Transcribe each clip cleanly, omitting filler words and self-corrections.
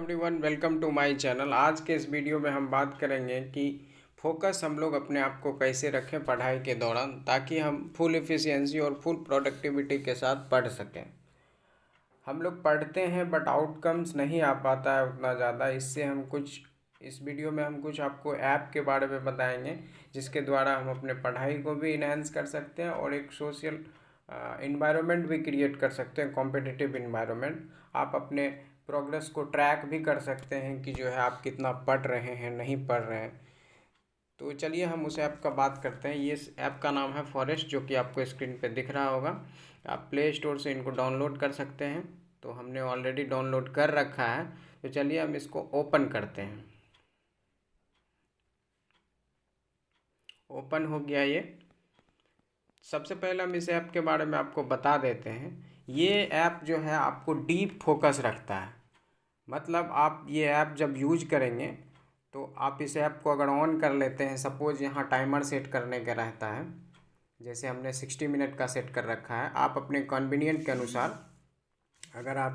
Everyone, welcome to my channel. आज के इस वीडियो में हम बात करेंगे कि फोकस हम लोग अपने आप को कैसे रखें पढ़ाई के दौरान, ताकि हम फुल एफिशिएंसी और फुल प्रोडक्टिविटी के साथ पढ़ सकें। हम लोग पढ़ते हैं बट आउटकम्स नहीं आ पाता है उतना ज़्यादा। इस वीडियो में हम कुछ आपको ऐप के बारे में बताएंगे जिसके द्वारा हम अपने पढ़ाई को भी इन्हेंस कर सकते हैं और एक सोशल इन्वायरमेंट भी क्रिएट कर सकते हैं, कॉम्पिटिटिव इन्वायरमेंट। आप अपने प्रोग्रेस को ट्रैक भी कर सकते हैं कि जो है आप कितना पढ़ रहे हैं, नहीं पढ़ रहे हैं। तो चलिए हम उस ऐप का बात करते हैं। ये ऐप का नाम है फॉरेस्ट, जो कि आपको स्क्रीन पे दिख रहा होगा। आप प्ले स्टोर से इनको डाउनलोड कर सकते हैं। तो हमने ऑलरेडी डाउनलोड कर रखा है, तो चलिए हम इसको ओपन करते हैं। ओपन हो गया ये। सबसे पहले हम इस ऐप के बारे में आपको बता देते हैं। ये ऐप जो है आपको डीप फोकस रखता है। मतलब आप ये ऐप जब यूज करेंगे तो आप इस ऐप को अगर ऑन कर लेते हैं, सपोज यहाँ टाइमर सेट करने का रहता है, जैसे हमने 60 मिनट का सेट कर रखा है। आप अपने कन्वीनियंट के अनुसार अगर आप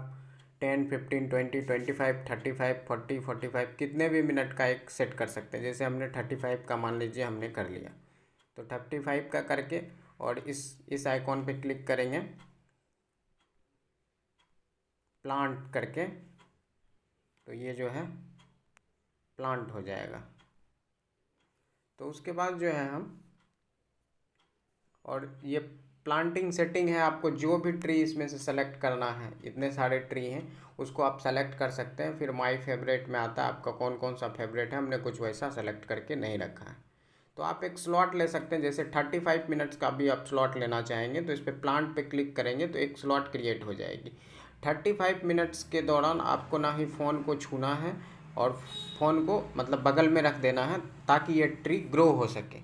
10, 15, 20, 25, 35, 40, 45 कितने भी मिनट का एक सेट कर सकते हैं। जैसे हमने 35 का मान लीजिए हमने कर लिया, तो 35 का करके और इस आइकॉन पे क्लिक करेंगे प्लांट करके, तो ये जो है प्लांट हो जाएगा। तो उसके बाद जो है हम, और ये प्लांटिंग सेटिंग है, आपको जो भी ट्री इसमें से सेलेक्ट करना है, इतने सारे ट्री हैं उसको आप सेलेक्ट कर सकते हैं। फिर माय फेवरेट में आता है आपका कौन कौन सा फेवरेट है। हमने कुछ वैसा सेलेक्ट करके नहीं रखा है। तो आप एक स्लॉट ले सकते हैं, जैसे 35 मिनट्स का भी आप स्लॉट लेना चाहेंगे तो इस पर प्लांट पे क्लिक करेंगे तो एक स्लॉट क्रिएट हो जाएगी। 35 मिनट्स के दौरान आपको ना ही फ़ोन को छूना है और फ़ोन को मतलब बगल में रख देना है, ताकि ये ट्री ग्रो हो सके।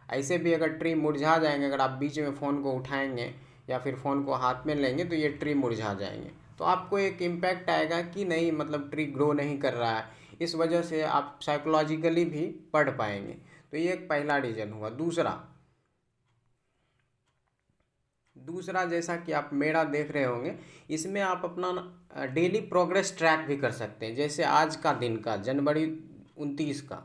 ऐसे भी अगर ट्री मुरझा जाएंगे, अगर आप बीच में फ़ोन को उठाएंगे या फिर फ़ोन को हाथ में लेंगे तो ये ट्री मुरझा जाएंगे। तो आपको एक इम्पैक्ट आएगा कि नहीं, मतलब ट्री ग्रो नहीं कर रहा है। इस वजह से आप साइकोलॉजिकली भी पढ़ पाएंगे। तो ये एक पहला रीज़न हुआ। दूसरा जैसा कि आप मेरा देख रहे होंगे, इसमें आप अपना डेली प्रोग्रेस ट्रैक भी कर सकते हैं। जैसे आज का दिन का जनवरी 29 का,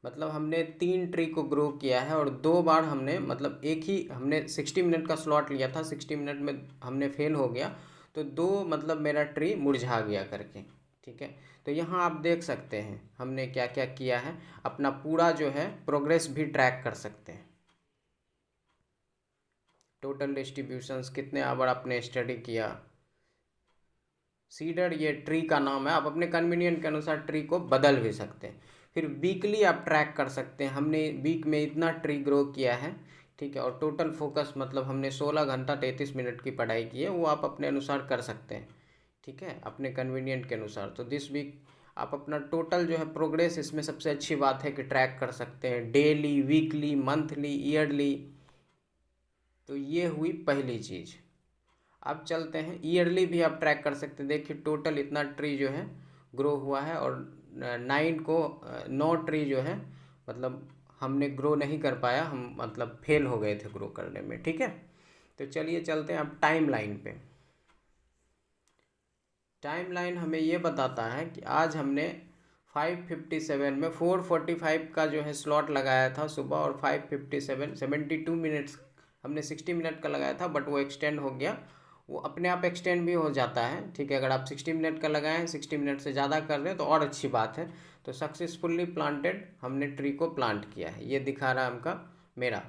मतलब हमने 3 ट्री को ग्रो किया है और 2 बार हमने, मतलब एक ही हमने 60 मिनट का स्लॉट लिया था, 60 मिनट में हमने फेल हो गया, तो 2 मतलब मेरा ट्री मुरझा गया करके। ठीक है, तो यहाँ आप देख सकते हैं हमने क्या क्या किया है। अपना पूरा जो है प्रोग्रेस भी ट्रैक कर सकते हैं। टोटल डिस्ट्रीब्यूशंस, कितने आवर आपने स्टडी किया। सीडर ये ट्री का नाम है, आप अपने कन्वीनियंट के अनुसार ट्री को बदल भी सकते हैं। फिर वीकली आप ट्रैक कर सकते हैं, हमने वीक में इतना ट्री ग्रो किया है। ठीक है, और टोटल फोकस मतलब हमने 16 घंटा 33 मिनट की पढ़ाई की है, वो आप अपने अनुसार कर सकते हैं। ठीक है, अपने कन्वीनियंट के अनुसार। तो दिस वीक आप अपना टोटल जो है प्रोग्रेस, इसमें सबसे अच्छी बात है कि ट्रैक कर सकते हैं डेली, वीकली, मंथली, ईयरली। तो ये हुई पहली चीज़। अब चलते हैं, ईयरली भी आप ट्रैक कर सकते हैं। देखिए टोटल इतना ट्री जो है ग्रो हुआ है और 9 ट्री जो है मतलब हमने ग्रो नहीं कर पाया, हम मतलब फेल हो गए थे ग्रो करने में। ठीक है, तो चलिए चलते हैं अब टाइम लाइन पे। टाइम लाइन हमें ये बताता है कि आज हमने 5:57 में 4:45 का जो है स्लॉट लगाया था सुबह, और 5:57 72 मिनट्स हमने 60 मिनट का लगाया था, बट वो एक्सटेंड हो गया। वो अपने आप एक्सटेंड भी हो जाता है। ठीक है, अगर आप 60 मिनट का लगाएं, 60 मिनट से ज़्यादा कर रहे हैं तो और अच्छी बात है। तो सक्सेसफुली प्लांटेड, हमने ट्री को प्लांट किया है, ये दिखा रहा है हमका मेरा।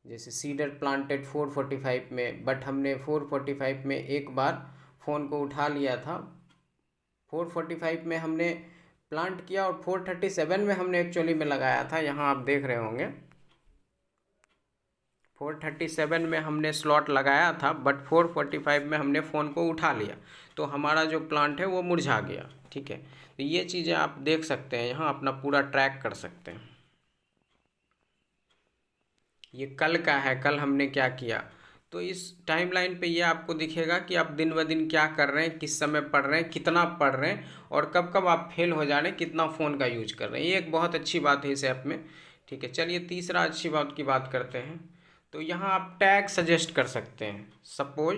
जैसे सीडर प्लांटेड 4:45 में, बट हमने 4:45 में एक बार फ़ोन को उठा लिया था। 4:45 में हमने प्लांट किया और 4:37 में हमने एक्चुअली में लगाया था। यहाँ आप देख रहे होंगे 4:37 में हमने स्लॉट लगाया था, बट 4:45 में हमने फ़ोन को उठा लिया, तो हमारा जो प्लांट है वो मुरझा गया। ठीक है, तो ये चीज़ें आप देख सकते हैं, यहाँ अपना पूरा ट्रैक कर सकते हैं। ये कल का है, कल हमने क्या किया। तो इस टाइमलाइन पे ये आपको दिखेगा कि आप दिन ब दिन क्या कर रहे हैं, किस समय पढ़ रहे हैं, कितना पढ़ रहे हैं, और कब कब आप फेल हो जा रहे हैं, कितना फ़ोन का यूज कर रहे हैं। ये एक बहुत अच्छी बात है इस ऐप में। ठीक है, चलिए तीसरा अच्छी बात की बात करते हैं। तो यहाँ आप टैग सजेस्ट कर सकते हैं। सपोज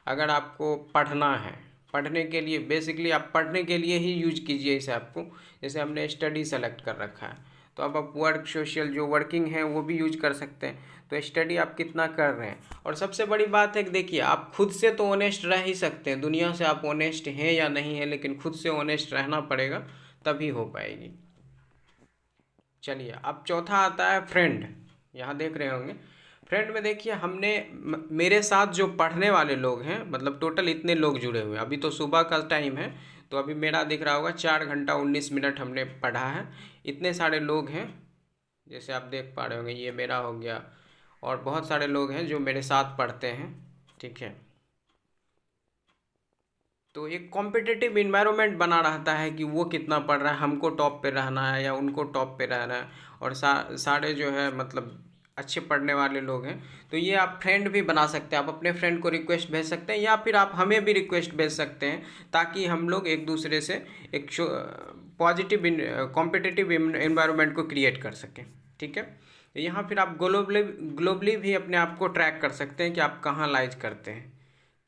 अगर आपको पढ़ना है, पढ़ने के लिए, बेसिकली आप पढ़ने के लिए ही यूज कीजिए इसे आपको। जैसे हमने स्टडी सेलेक्ट कर रखा है, तो अब आप वर्क, सोशल जो वर्किंग है वो भी यूज कर सकते हैं। तो स्टडी आप कितना कर रहे हैं। और सबसे बड़ी बात है कि देखिए, आप खुद से तो ऑनेस्ट रह ही सकते हैं, दुनिया से आप ऑनेस्ट हैं या नहीं है, लेकिन खुद से ऑनेस्ट रहना पड़ेगा, तभी हो पाएगी। चलिए, अब चौथा आता है फ्रेंड। यहाँ देख रहे होंगे, फ्रेंड में देखिए हमने मेरे साथ जो पढ़ने वाले लोग हैं, मतलब टोटल इतने लोग जुड़े हुए हैं। अभी तो सुबह का टाइम है, तो अभी मेरा दिख रहा होगा 4 घंटा 19 मिनट हमने पढ़ा है। इतने सारे लोग हैं, जैसे आप देख पा रहे होंगे, ये मेरा हो गया, और बहुत सारे लोग हैं जो मेरे साथ पढ़ते हैं, ठीक है। तो एक कॉम्पिटिटिव इन्वायरमेंट बना रहता है कि वो कितना पढ़ रहा है, हमको टॉप पे रहना है या उनको टॉप पे रहना है। और सारे जो है मतलब अच्छे पढ़ने वाले लोग हैं। तो ये आप फ्रेंड भी बना सकते हैं, आप अपने फ्रेंड को रिक्वेस्ट भेज सकते हैं, या फिर आप हमें भी रिक्वेस्ट भेज सकते हैं, ताकि हम लोग एक दूसरे से एक पॉजिटिव कॉम्पिटिटिव इन्वायरमेंट को क्रिएट कर सकें, ठीक है। यहाँ फिर आप ग्लोबली भी अपने आप को ट्रैक कर सकते हैं कि आप कहाँ लाइज करते हैं,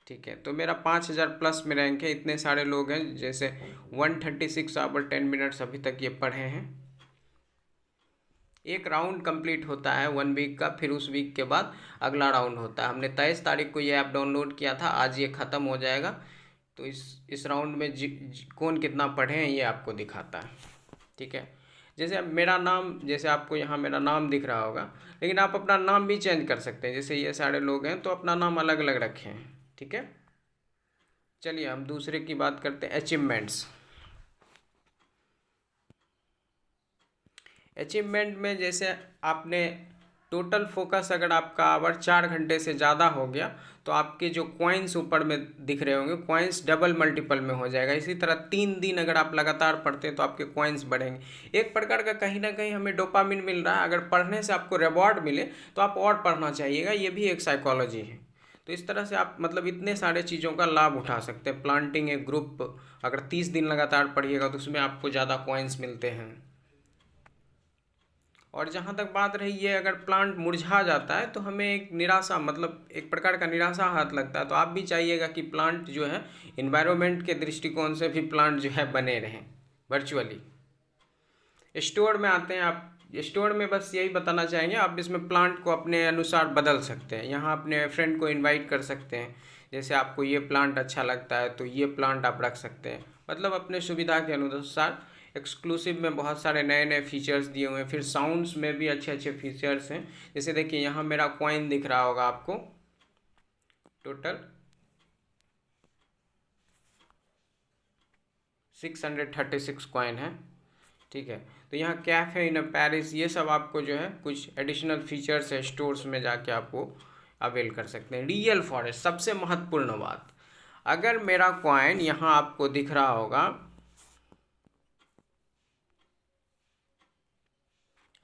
ठीक है। तो मेरा 5000 प्लस में रैंक है, इतने सारे लोग हैं, जैसे 136 आवर 10 मिनट्स अभी तक ये पढ़े हैं। एक राउंड कंप्लीट होता है 1 वीक का, फिर उस वीक के बाद अगला राउंड होता है। हमने 23 तारीख को ये ऐप डाउनलोड किया था, आज ये ख़त्म हो जाएगा। तो इस राउंड में कौन कितना पढ़े हैं ये आपको दिखाता है, ठीक है। जैसे अब मेरा नाम, जैसे आपको यहाँ मेरा नाम दिख रहा होगा, लेकिन आप अपना नाम भी चेंज कर सकते हैं। जैसे ये सारे लोग हैं तो अपना नाम अलग अलग रखे हैं, ठीक है। चलिए हम दूसरे की बात करते हैं, अचीवमेंट्स। अचीवमेंट में जैसे आपने टोटल फोकस, अगर आपका आवर 4 घंटे से ज़्यादा हो गया, तो आपके जो कॉइन्स ऊपर में दिख रहे होंगे, कॉइन्स डबल मल्टीपल में हो जाएगा। इसी तरह 3 दिन अगर आप लगातार पढ़ते हैं तो आपके कॉइन्स बढ़ेंगे। एक प्रकार का कहीं ना कहीं हमें डोपामिन मिल रहा है, अगर पढ़ने से आपको रिवॉर्ड मिले तो आप और पढ़ना चाहिएगा, ये भी एक साइकोलॉजी है। तो इस तरह से आप मतलब इतने सारे चीज़ों का लाभ उठा सकते हैं। प्लांटिंग ए ग्रुप, अगर 30 दिन लगातार पढ़िएगा तो उसमें आपको ज़्यादा कॉइन्स मिलते हैं। और जहाँ तक बात रही है, अगर प्लांट मुरझा जाता है तो हमें एक निराशा, मतलब एक प्रकार का निराशा हाथ लगता है। तो आप भी चाहिएगा कि प्लांट जो है इन्वायरमेंट के दृष्टिकोण से भी प्लांट जो है बने रहें वर्चुअली। स्टोर में आते हैं, आप स्टोर में बस यही बताना चाहेंगे, आप इसमें प्लांट को अपने अनुसार बदल सकते हैं। यहाँ अपने फ्रेंड को इनवाइट कर सकते हैं, जैसे आपको ये प्लांट अच्छा लगता है तो ये प्लांट आप रख सकते हैं, मतलब अपने सुविधा के अनुसार। एक्सक्लूसिव में बहुत सारे नए नए फीचर्स दिए हुए हैं, फिर साउंड्स में भी अच्छे अच्छे फीचर्स हैं। जैसे देखिए यहाँ मेरा कॉइन दिख रहा होगा आपको, टोटल 636 कॉइन है, ठीक है। तो यहाँ कैफ़े इन पेरिस, ये सब आपको जो है कुछ एडिशनल फीचर्स है, स्टोर्स में जाके आपको अवेल कर सकते हैं। रियल फॉरेस्ट, सबसे महत्वपूर्ण बात, अगर मेरा कॉइन यहाँ आपको दिख रहा होगा,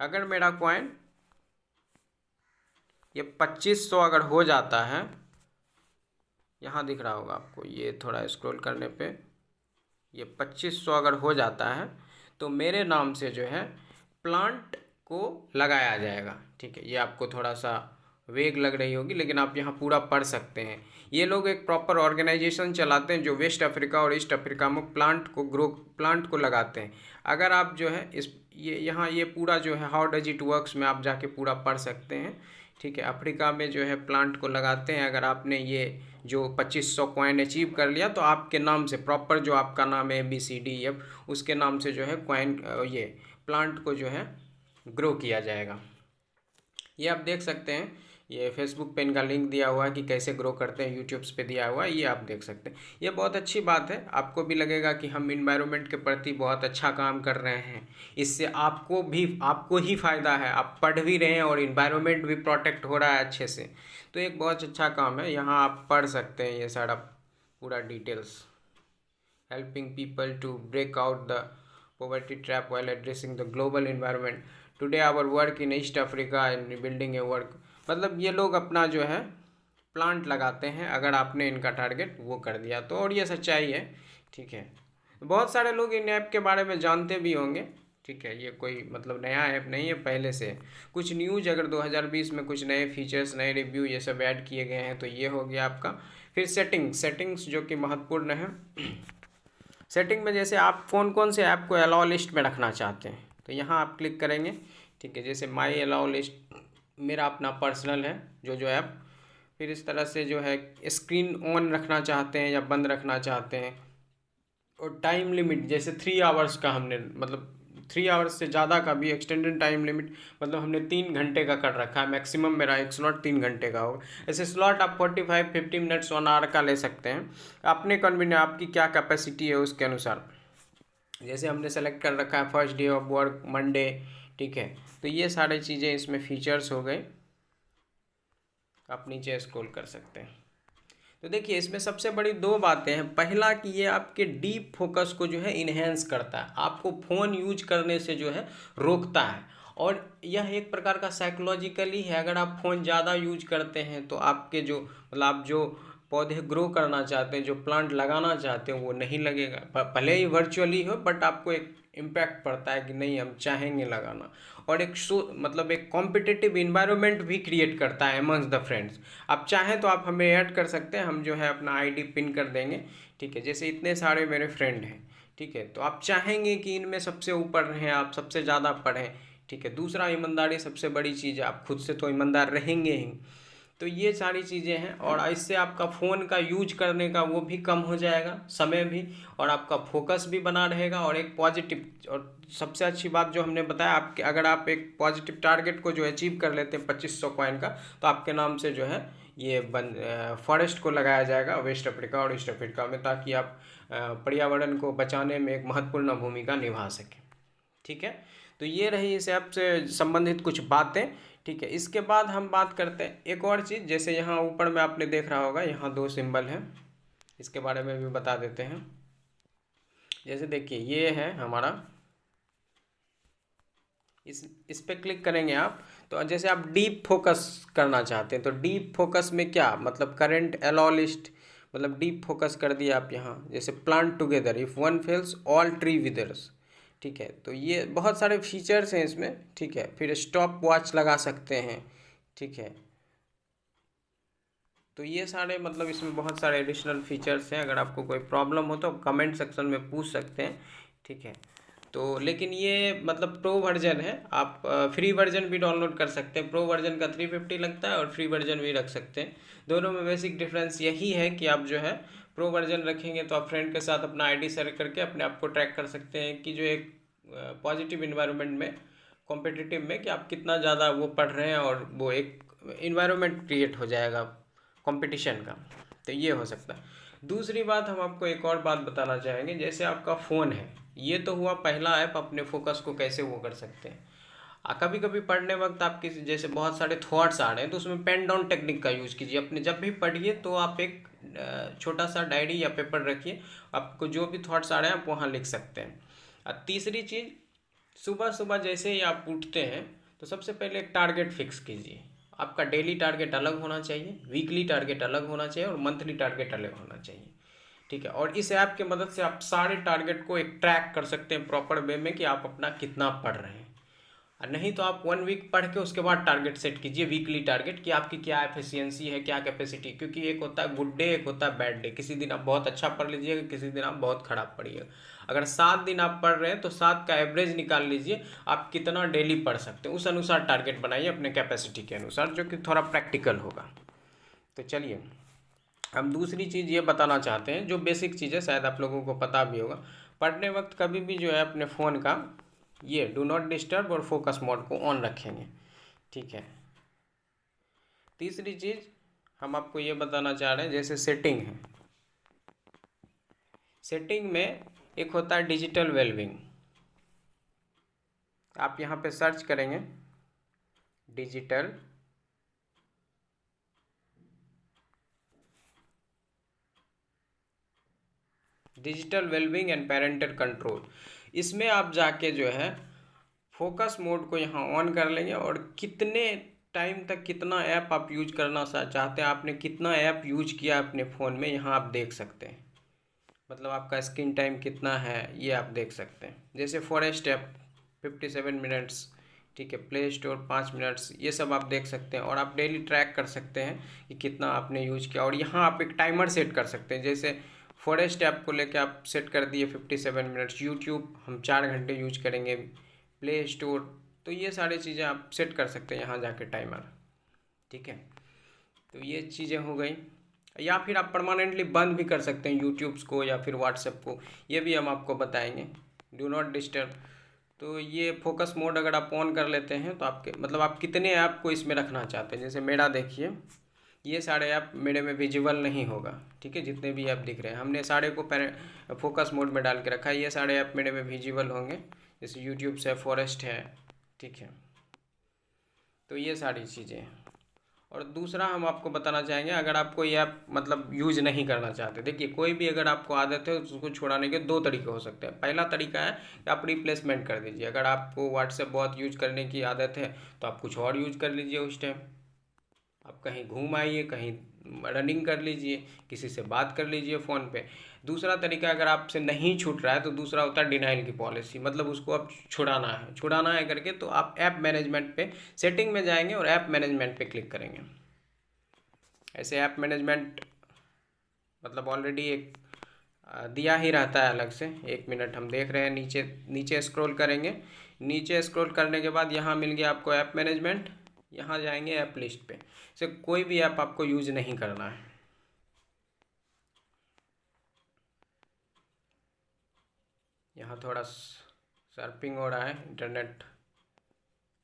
अगर मेरा कॉइन ये 2500 अगर हो जाता है, यहाँ दिख रहा होगा आपको, ये थोड़ा स्क्रॉल करने पे ये 2500 अगर हो जाता है तो मेरे नाम से जो है प्लांट को लगाया जाएगा, ठीक है। ये आपको थोड़ा सा वेग लग रही होगी, लेकिन आप यहाँ पूरा पढ़ सकते हैं। ये लोग एक प्रॉपर ऑर्गेनाइजेशन चलाते हैं जो वेस्ट अफ्रीका और ईस्ट अफ्रीका में प्लांट को लगाते हैं। अगर आप जो है यहाँ ये पूरा जो है हाउ डज इट वर्क्स में आप जाके पूरा पढ़ सकते हैं, ठीक है। अफ्रीका में जो है प्लांट को लगाते हैं। अगर आपने ये जो 2500 कॉइन अचीव कर लिया तो आपके नाम से प्रॉपर, जो आपका नाम है ABCDEF, उसके नाम से जो है कॉइन, ये प्लांट को जो है ग्रो किया जाएगा। ये आप देख सकते हैं, ये फेसबुक पे इनका लिंक दिया हुआ है कि कैसे ग्रो करते हैं, यूट्यूब्स पे दिया हुआ है, ये आप देख सकते हैं। ये बहुत अच्छी बात है, आपको भी लगेगा कि हम इन्वायरमेंट के प्रति बहुत अच्छा काम कर रहे हैं। इससे आपको ही फ़ायदा है, आप पढ़ भी रहे हैं और इन्वायरमेंट भी प्रोटेक्ट हो रहा है अच्छे से। तो एक बहुत अच्छा काम है, यहाँ आप पढ़ सकते हैं ये सारा पूरा details. Helping people to break out the poverty trap while addressing the global environment. Today our work in East Africa in building a work, मतलब ये लोग अपना जो है प्लांट लगाते हैं, अगर आपने इनका टारगेट वो कर दिया तो। और ये सच्चाई है, ठीक है। बहुत सारे लोग इन ऐप के बारे में जानते भी होंगे, ठीक है। ये कोई मतलब नया ऐप नहीं है, पहले से कुछ न्यूज, अगर 2020 में कुछ नए फीचर्स, नए रिव्यू ये सब ऐड किए गए हैं, तो ये हो गया आपका। फिर सेटिंग्स जो कि महत्वपूर्ण है। सेटिंग में जैसे आप कौन से ऐप को अलाउ लिस्ट में रखना चाहते हैं तो यहाँ आप क्लिक करेंगे, ठीक है। जैसे माई अलाउ लिस्ट मेरा अपना पर्सनल है जो ऐप। फिर इस तरह से जो है स्क्रीन ऑन रखना चाहते हैं या बंद रखना चाहते हैं। और टाइम लिमिट जैसे 3 आवर्स का हमने मतलब 3 आवर्स से ज़्यादा का भी एक्सटेंडेड टाइम लिमिट मतलब हमने 3 घंटे का कर रखा है। मैक्सिमम मेरा एक स्लॉट 3 घंटे का होगा। ऐसे स्लॉट आप 45-50 मिनट्स 1 आवर का ले सकते हैं अपने कन्वीनियंस, आपकी क्या कैपेसिटी है उसके अनुसार। जैसे हमने सेलेक्ट कर रखा है first day of work Monday, ठीक है। तो ये सारी चीज़ें इसमें फीचर्स हो गए। आप नीचे स्क्रॉल कर सकते हैं। तो देखिए इसमें सबसे बड़ी 2 बातें हैं। पहला कि ये आपके डीप फोकस को जो है इन्हेंस करता है, आपको फ़ोन यूज करने से जो है रोकता है। और यह एक प्रकार का साइकोलॉजिकली है। अगर आप फ़ोन ज़्यादा यूज करते हैं तो आपके जो मतलब आप जो पौधे ग्रो करना चाहते हैं, जो प्लांट लगाना चाहते हैं वो नहीं लगेगा। भले ही वर्चुअली हो बट आपको एक इम्पैक्ट पड़ता है कि नहीं हम चाहेंगे लगाना। और एक मतलब एक कॉम्पिटिटिव इन्वायरमेंट भी क्रिएट करता है अमंग्स द फ्रेंड्स। आप चाहें तो आप हमें ऐड कर सकते हैं, हम जो है अपना आईडी पिन कर देंगे, ठीक है। जैसे इतने सारे मेरे फ्रेंड हैं, ठीक है। तो आप चाहेंगे कि इनमें सबसे ऊपर रहें, आप सबसे ज़्यादा पढ़ें, ठीक है। दूसरा ईमानदारी सबसे बड़ी चीज़ है, आप खुद से तो ईमानदार रहेंगे ही। तो ये सारी चीज़ें हैं और इससे आपका फ़ोन का यूज करने का वो भी कम हो जाएगा, समय भी, और आपका फोकस भी बना रहेगा। और एक पॉजिटिव और सबसे अच्छी बात जो हमने बताया, आपके अगर आप एक पॉजिटिव टारगेट को जो अचीव कर लेते हैं 2500 कॉइन का, तो आपके नाम से जो है ये फॉरेस्ट को लगाया जाएगा वेस्ट अफ्रीका और ईस्ट अफ्रीका में, ताकि आप पर्यावरण को बचाने में एक महत्वपूर्ण भूमिका निभा सकें, ठीक है। तो ये रही इस ऐप से संबंधित कुछ बातें, ठीक है। इसके बाद हम बात करते हैं एक और चीज़। जैसे यहाँ ऊपर में आपने देख रहा होगा यहाँ 2 सिंबल हैं, इसके बारे में भी बता देते हैं। जैसे देखिए ये है हमारा, इस पे क्लिक करेंगे आप तो जैसे आप डीप फोकस करना चाहते हैं तो डीप फोकस में क्या मतलब करंट अलाउ लिस्ट मतलब डीप फोकस कर दिया आप यहाँ। जैसे plant together if one fails all tree withers, ठीक है। तो ये बहुत सारे फीचर्स हैं इसमें, ठीक है। फिर स्टॉप वॉच लगा सकते हैं, ठीक है। तो ये सारे मतलब इसमें बहुत सारे एडिशनल फीचर्स हैं। अगर आपको कोई प्रॉब्लम हो तो कमेंट सेक्शन में पूछ सकते हैं, ठीक है। तो लेकिन ये मतलब प्रो वर्जन है, आप फ्री वर्जन भी डाउनलोड कर सकते हैं। प्रो वर्जन का 350 लगता है और फ्री वर्जन भी रख सकते हैं। दोनों में बेसिक डिफरेंस यही है कि आप जो है प्रो वर्जन रखेंगे तो आप फ्रेंड के साथ अपना आईडी शेयर करके अपने आप को ट्रैक कर सकते हैं कि जो एक पॉजिटिव इन्वायरमेंट में, कॉम्पिटिटिव में, कि आप कितना ज़्यादा वो पढ़ रहे हैं और वो एक इन्वायरमेंट क्रिएट हो जाएगा कंपटीशन का। तो ये हो सकता है। दूसरी बात हम आपको एक और बात बताना चाहेंगे। जैसे आपका फ़ोन है, ये तो हुआ पहला ऐप, अपने फोकस को कैसे वो कर सकते हैं। कभी कभी पढ़ने वक्त आपके जैसे बहुत सारे थॉट्स आ रहे हैं तो उसमें पेन डाउन टेक्निक का यूज़ कीजिए। अपने जब भी पढ़िए तो आप एक छोटा सा डायरी या पेपर रखिए, आपको जो भी थॉट्स आ रहे हैं आप वहाँ लिख सकते हैं। और तीसरी चीज़, सुबह सुबह जैसे ही आप उठते हैं तो सबसे पहले एक टारगेट फिक्स कीजिए। आपका डेली टारगेट अलग होना चाहिए, वीकली टारगेट अलग होना चाहिए और मंथली टारगेट अलग होना चाहिए, ठीक है। और इस ऐप की मदद से आप सारे टारगेट को एक ट्रैक कर सकते हैं प्रॉपर वे में कि आप अपना कितना पढ़ रहे हैं। और नहीं तो आप 1 वीक पढ़ के उसके बाद टारगेट सेट कीजिए, वीकली टारगेट, कि आपकी क्या एफिशिएंसी है, क्या कैपेसिटी। क्योंकि एक होता है गुड डे, एक होता है बैड डे। किसी दिन आप बहुत अच्छा पढ़ लीजिएगा, किसी दिन आप बहुत ख़राब पढ़िएगा। अगर 7 दिन आप पढ़ रहे हैं तो 7 का एवरेज निकाल लीजिए आप कितना डेली पढ़ सकते हैं, उस अनुसार टारगेट बनाइए अपने कैपेसिटी के अनुसार, जो कि थोड़ा प्रैक्टिकल होगा। तो चलिए हम दूसरी चीज़ ये बताना चाहते हैं जो बेसिक चीज़ है, शायद आप लोगों को पता भी होगा। पढ़ने वक्त कभी भी जो है अपने फ़ोन का ये डू नॉट डिस्टर्ब और फोकस मोड को ऑन रखेंगे, ठीक है। तीसरी चीज़ हम आपको ये बताना चाह रहे हैं, जैसे सेटिंग है, सेटिंग में एक होता है डिजिटल वेलबींग। आप यहाँ पे सर्च करेंगे digital wellbeing and parental control. इसमें आप जाके जो है फोकस मोड को यहाँ ऑन कर लेंगे और कितने टाइम तक कितना ऐप आप यूज करना चाहते हैं, आपने कितना ऐप यूज किया अपने फ़ोन में, यहाँ आप देख सकते हैं। मतलब आपका स्क्रीन टाइम कितना है ये आप देख सकते हैं। जैसे फॉरेस्ट ऐप 57 मिनट्स, ठीक है। प्ले स्टोर 5 मिनट्स, ये सब आप देख सकते हैं और आप डेली ट्रैक कर सकते हैं कि कितना आपने यूज किया। और यहाँ आप एक टाइमर सेट कर सकते हैं, जैसे फॉरेस्ट ऐप को लेके आप सेट कर दिए 57 मिनट्स, यूट्यूब हम 4 घंटे यूज करेंगे, प्ले स्टोर, तो ये सारी चीज़ें आप सेट कर सकते हैं यहाँ जाके टाइमर। ठीक है, तो ये चीज़ें हो गई। या फिर आप परमानेंटली बंद भी कर सकते हैं यूट्यूब्स को या फिर व्हाट्सएप को, ये भी हम आपको बताएंगे। डू नॉट डिस्टर्ब, तो ये फोकस मोड अगर आप ऑन कर लेते हैं तो आपके मतलब आप कितने ऐप को इसमें रखना चाहते हैं। जैसे मेरा देखिए, ये सारे ऐप मेरे में विजिबल नहीं होगा, ठीक है, जितने भी ऐप दिख रहे हैं हमने सारे को फोकस मोड में डाल के रखा है। ये सारे ऐप मेरे में विजिबल होंगे, जैसे यूट्यूब से फॉरेस्ट है, ठीक है, तो ये सारी चीज़ें हैं। और दूसरा हम आपको बताना चाहेंगे, अगर आप कोई ऐप मतलब यूज नहीं करना चाहते, देखिए कोई भी अगर आपको आदत है उसको छुड़ाने के 2 तरीके हो सकते हैं। पहला तरीका है कि आप रिप्लेसमेंट कर दीजिए। अगर आपको व्हाट्सएप बहुत यूज करने की आदत है तो आप कुछ और यूज कर लीजिए उस टाइम। आप कहीं घूम आइए, कहीं रनिंग कर लीजिए, किसी से बात कर लीजिए फ़ोन पे। दूसरा तरीका, अगर आपसे नहीं छूट रहा है तो दूसरा होता है डिनाइल की पॉलिसी, मतलब उसको आप छुड़ाना है करके तो आप ऐप मैनेजमेंट पे सेटिंग में जाएंगे और ऐप मैनेजमेंट पे क्लिक करेंगे। ऐसे ऐप मैनेजमेंट मतलब ऑलरेडी एक दिया ही रहता है अलग से। 1 मिनट हम देख रहे हैं, नीचे नीचे स्क्रॉल करेंगे। नीचे स्क्रॉल करने के बाद यहाँ मिल गया आपको ऐप मैनेजमेंट, यहाँ जाएंगे ऐप लिस्ट पे। से कोई भी ऐप आपको यूज नहीं करना है। यहाँ थोड़ा सर्फिंग हो रहा है इंटरनेट,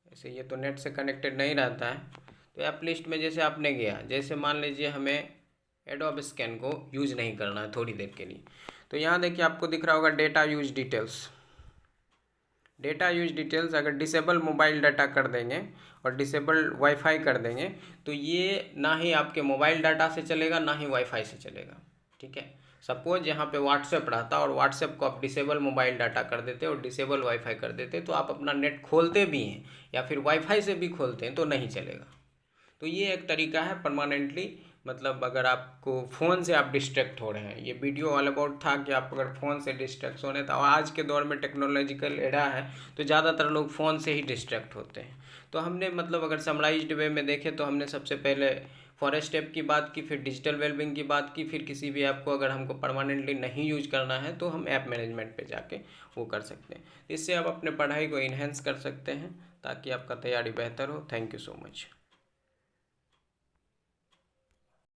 ऐसे ये तो नेट से कनेक्टेड नहीं रहता है। तो ऐप लिस्ट में जैसे आपने गया, जैसे मान लीजिए हमें एडोब स्कैन को यूज नहीं करना है थोड़ी देर के लिए, तो यहाँ देखिए आपको दिख रहा होगा data use details. Data use details अगर डिसेबल मोबाइल डाटा कर देंगे और डिसेबल वाईफाई कर देंगे तो ये ना ही आपके मोबाइल डाटा से चलेगा ना ही वाईफाई से चलेगा। ठीक है, सपोज यहाँ पे व्हाट्सएप रहता और व्हाट्सएप को आप डिसेबल मोबाइल डाटा कर देते और डिसेबल वाईफाई कर देते, तो आप अपना नेट खोलते भी हैं या फिर वाईफाई से भी खोलते हैं तो नहीं चलेगा। तो ये एक तरीका है परमानेंटली, मतलब अगर आपको फ़ोन से आप डिस्ट्रैक्ट हो रहे हैं। ये वीडियो ऑल अबाउट था कि आप अगर फ़ोन से डिस्ट्रैक्ट हो रहे हैं, तो आज के दौर में टेक्नोलॉजिकल एरा है तो ज़्यादातर लोग फ़ोन से ही डिस्ट्रैक्ट होते हैं। तो हमने मतलब अगर समराइज्ड वे में देखें तो हमने सबसे पहले फॉरेस्ट ऐप की बात की, फिर डिजिटल वेलबिंग की बात की, फिर किसी भी ऐप को अगर हमको परमानेंटली नहीं यूज करना है तो हम ऐप मैनेजमेंट पे जाके वो कर सकते हैं। इससे आप अपने पढ़ाई को इन्हेंस कर सकते हैं ताकि आपका तैयारी बेहतर हो। Thank you so much.